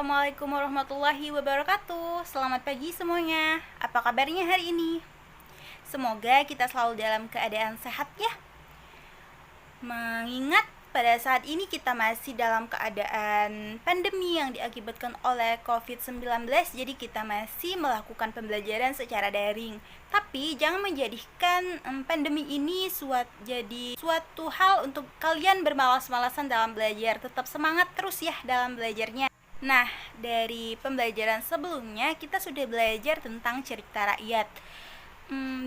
Assalamualaikum warahmatullahi wabarakatuh. Selamat pagi semuanya. Apa kabarnya hari ini? Semoga kita selalu dalam keadaan sehat ya. Mengingat pada saat ini kita masih dalam keadaan pandemi yang diakibatkan oleh COVID-19, jadi kita masih melakukan pembelajaran secara daring. Tapi jangan menjadikan pandemi ini jadi suatu hal untuk kalian bermalas-malasan dalam belajar. Tetap semangat terus ya dalam belajarnya. Nah, dari pembelajaran sebelumnya kita sudah belajar tentang cerita rakyat.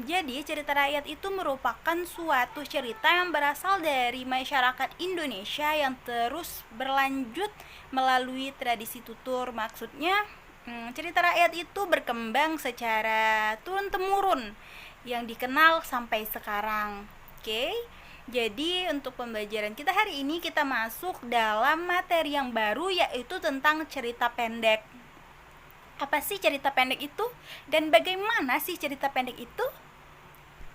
Jadi cerita rakyat itu merupakan suatu cerita yang berasal dari masyarakat Indonesia yang terus berlanjut melalui tradisi tutur. Maksudnya cerita rakyat itu berkembang secara turun-temurun yang dikenal sampai sekarang. Oke? Jadi untuk pembelajaran kita hari ini kita masuk dalam materi yang baru, yaitu tentang cerita pendek. Apa sih cerita pendek itu? Dan bagaimana sih cerita pendek itu?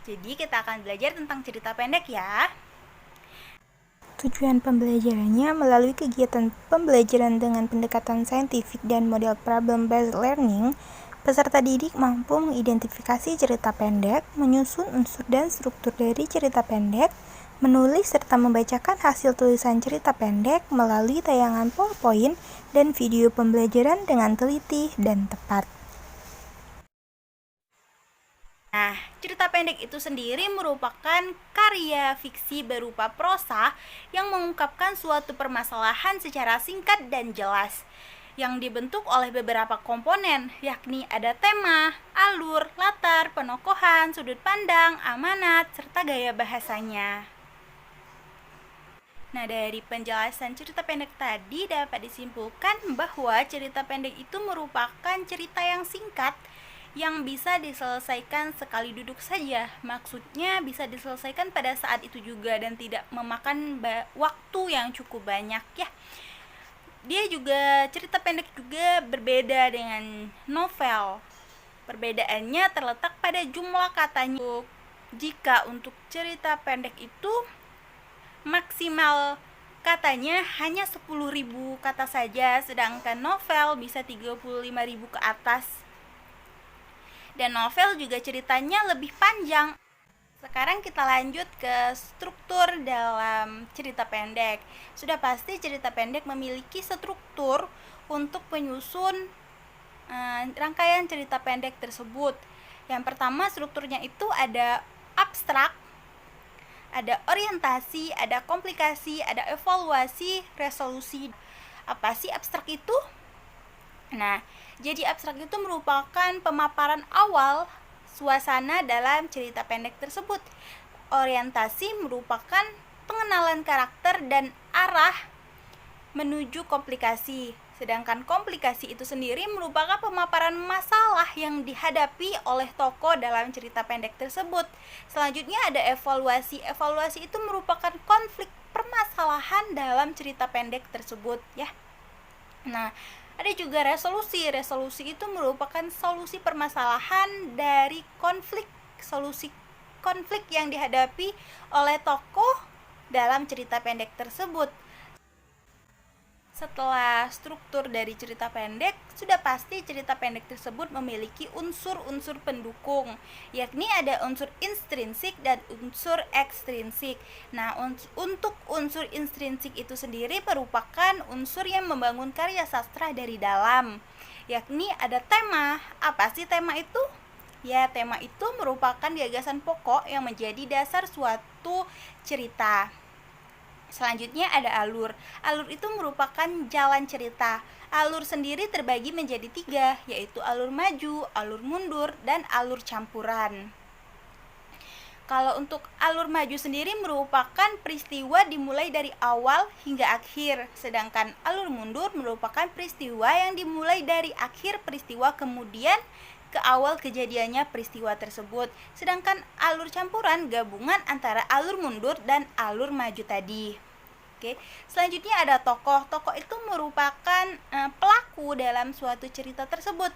Jadi kita akan belajar tentang cerita pendek ya. Tujuan pembelajarannya melalui kegiatan pembelajaran dengan pendekatan saintifik dan model problem-based learning, peserta didik mampu mengidentifikasi cerita pendek, menyusun unsur dan struktur dari cerita pendek, menulis serta membacakan hasil tulisan cerita pendek melalui tayangan PowerPoint dan video pembelajaran dengan teliti dan tepat. Nah, cerita pendek itu sendiri merupakan karya fiksi berupa prosa yang mengungkapkan suatu permasalahan secara singkat dan jelas, yang dibentuk oleh beberapa komponen, yakni ada tema, alur, latar, penokohan, sudut pandang, amanat, serta gaya bahasanya. Nah, dari penjelasan cerita pendek tadi dapat disimpulkan bahwa cerita pendek itu merupakan cerita yang singkat yang bisa diselesaikan sekali duduk saja. Maksudnya bisa diselesaikan pada saat itu juga dan tidak memakan waktu yang cukup banyak ya. Dia juga cerita pendek juga berbeda dengan novel. Perbedaannya terletak pada jumlah katanya. Jika untuk cerita pendek itu maksimal katanya hanya 10.000 kata saja, sedangkan novel bisa 35.000 ke atas. Dan novel juga ceritanya lebih panjang. Sekarang kita lanjut ke struktur dalam cerita pendek. Sudah pasti cerita pendek memiliki struktur untuk penyusun rangkaian cerita pendek tersebut. Yang pertama, strukturnya itu ada abstrak, ada orientasi, ada komplikasi, ada evaluasi, resolusi. Apa sih abstrak itu? Nah, jadi abstrak itu merupakan pemaparan awal suasana dalam cerita pendek tersebut. Orientasi merupakan pengenalan karakter dan arah menuju komplikasi. Sedangkan komplikasi itu sendiri merupakan pemaparan masalah yang dihadapi oleh tokoh dalam cerita pendek tersebut. Selanjutnya ada evaluasi. Evaluasi itu merupakan konflik permasalahan dalam cerita pendek tersebut ya. Nah, ada juga resolusi. Resolusi itu merupakan solusi permasalahan dari solusi konflik yang dihadapi oleh tokoh dalam cerita pendek tersebut. Setelah struktur dari cerita pendek, sudah pasti cerita pendek tersebut memiliki unsur-unsur pendukung, yakni ada unsur intrinsik dan unsur ekstrinsik. Nah, untuk unsur intrinsik itu sendiri merupakan unsur yang membangun karya sastra dari dalam, yakni ada tema. Apa sih tema itu? Ya, tema itu merupakan gagasan pokok yang menjadi dasar suatu cerita. Selanjutnya ada alur. Alur itu merupakan jalan cerita. Alur sendiri terbagi menjadi 3, yaitu alur maju, alur mundur, dan alur campuran. Kalau untuk alur maju sendiri merupakan peristiwa dimulai dari awal hingga akhir, sedangkan alur mundur merupakan peristiwa yang dimulai dari akhir peristiwa kemudian ke awal kejadiannya peristiwa tersebut. Sedangkan alur campuran gabungan antara alur mundur dan alur maju tadi. Oke, selanjutnya ada tokoh. Tokoh itu merupakan pelaku dalam suatu cerita tersebut.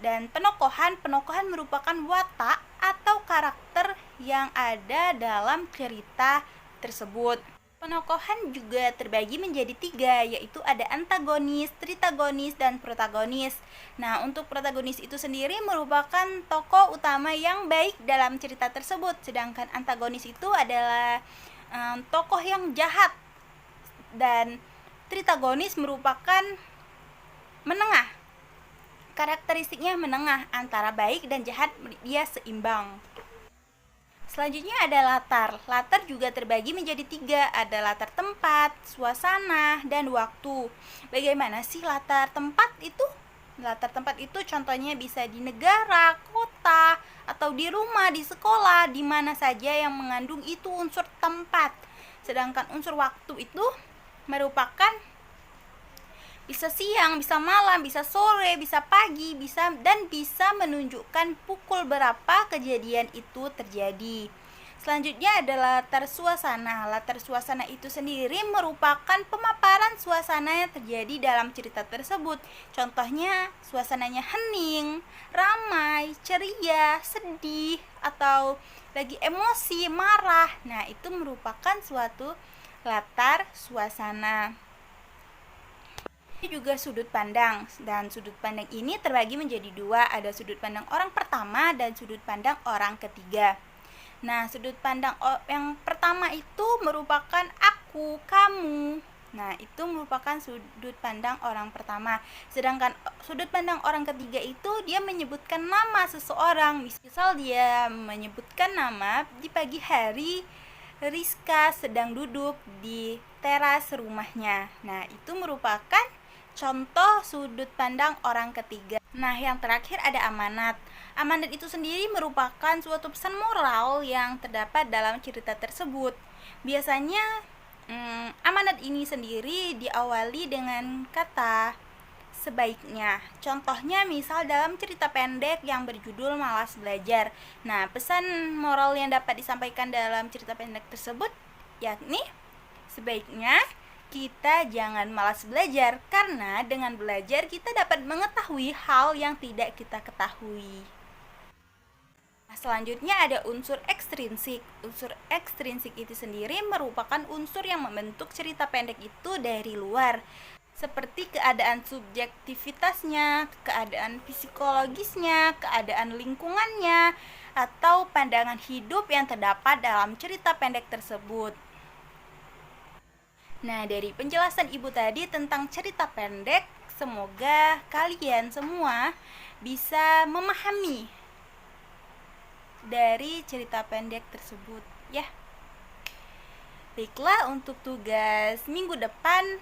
Dan penokohan merupakan watak atau karakter yang ada dalam cerita tersebut. Penokohan juga terbagi menjadi 3, yaitu ada antagonis, tritagonis, dan protagonis. Nah, untuk protagonis itu sendiri merupakan tokoh utama yang baik dalam cerita tersebut, sedangkan antagonis itu adalah tokoh yang jahat, dan tritagonis merupakan menengah. Karakteristiknya menengah, antara baik dan jahat dia seimbang. Selanjutnya ada latar. Latar juga terbagi menjadi 3, ada latar tempat, suasana, dan waktu. Bagaimana sih latar tempat itu? Latar tempat itu contohnya bisa di negara, kota, atau di rumah, di sekolah, di mana saja yang mengandung itu unsur tempat. Sedangkan unsur waktu itu merupakan bisa siang, bisa malam, bisa sore, bisa pagi, bisa menunjukkan pukul berapa kejadian itu terjadi. Selanjutnya adalah latar suasana. Latar suasana itu sendiri merupakan pemaparan suasana yang terjadi dalam cerita tersebut. Contohnya suasananya hening, ramai, ceria, sedih, atau lagi emosi, marah. Nah, itu merupakan suatu latar suasana. Juga sudut pandang, dan sudut pandang ini terbagi menjadi 2, ada sudut pandang orang pertama dan sudut pandang orang ketiga. Nah, sudut pandang yang pertama itu merupakan aku, kamu. Nah, itu merupakan sudut pandang orang pertama. Sedangkan sudut pandang orang ketiga itu dia menyebutkan nama seseorang. Misal dia menyebutkan nama di pagi hari Rizka sedang duduk di teras rumahnya. Nah, itu merupakan contoh sudut pandang orang ketiga. Nah, yang terakhir ada amanat. Amanat itu sendiri merupakan suatu pesan moral yang terdapat dalam cerita tersebut. Biasanya amanat ini sendiri diawali dengan kata sebaiknya. Contohnya misal dalam cerita pendek yang berjudul Malas Belajar. Nah, pesan moral yang dapat disampaikan dalam cerita pendek tersebut yakni sebaiknya kita jangan malas belajar, karena dengan belajar kita dapat mengetahui hal yang tidak kita ketahui. Nah, selanjutnya ada unsur ekstrinsik. Unsur ekstrinsik itu sendiri merupakan unsur yang membentuk cerita pendek itu dari luar, seperti keadaan subjektivitasnya, keadaan psikologisnya, keadaan lingkungannya, atau pandangan hidup yang terdapat dalam cerita pendek tersebut. Nah, dari penjelasan Ibu tadi tentang cerita pendek, semoga kalian semua bisa memahami dari cerita pendek tersebut, ya. Baiklah, untuk tugas minggu depan,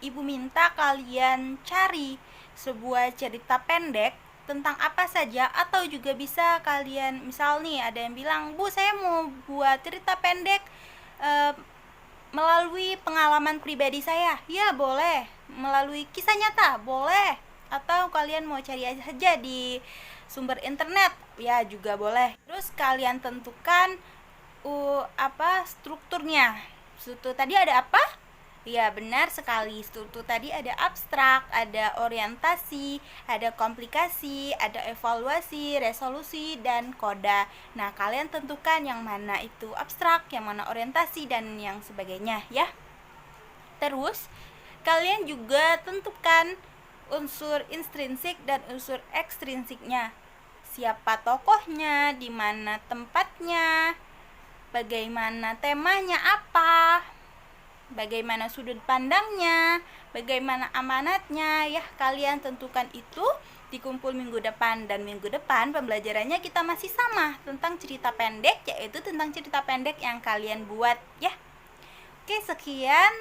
Ibu minta kalian cari sebuah cerita pendek tentang apa saja, atau juga bisa kalian, misal nih ada yang bilang, "Bu, saya mau buat cerita pendek melalui pengalaman pribadi saya." Ya, boleh. Melalui kisah nyata, boleh. Atau kalian mau cari aja di sumber internet, ya juga boleh. Terus kalian tentukan strukturnya. Struktur tadi ada apa? Ya, benar sekali. Struktur tadi ada abstrak, ada orientasi, ada komplikasi, ada evaluasi, resolusi, dan koda. Nah, kalian tentukan yang mana itu abstrak, yang mana orientasi, dan yang sebagainya, ya. Terus, kalian juga tentukan unsur intrinsik dan unsur ekstrinsiknya. Siapa tokohnya, di mana tempatnya, bagaimana temanya apa, bagaimana sudut pandangnya, bagaimana amanatnya, ya kalian tentukan itu di kumpul minggu depan. Dan minggu depan pembelajarannya kita masih sama tentang cerita pendek, yaitu tentang cerita pendek yang kalian buat, ya. Oke, sekian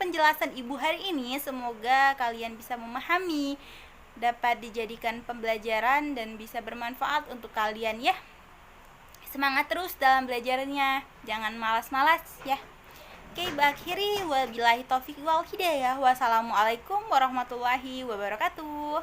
penjelasan Ibu hari ini. Semoga kalian bisa memahami, dapat dijadikan pembelajaran dan bisa bermanfaat untuk kalian, ya. Semangat terus dalam belajarnya, jangan malas-malas, ya. Oke, akhiri wabillahi taufiq wal hidayah. Wassalamualaikum warahmatullahi wabarakatuh.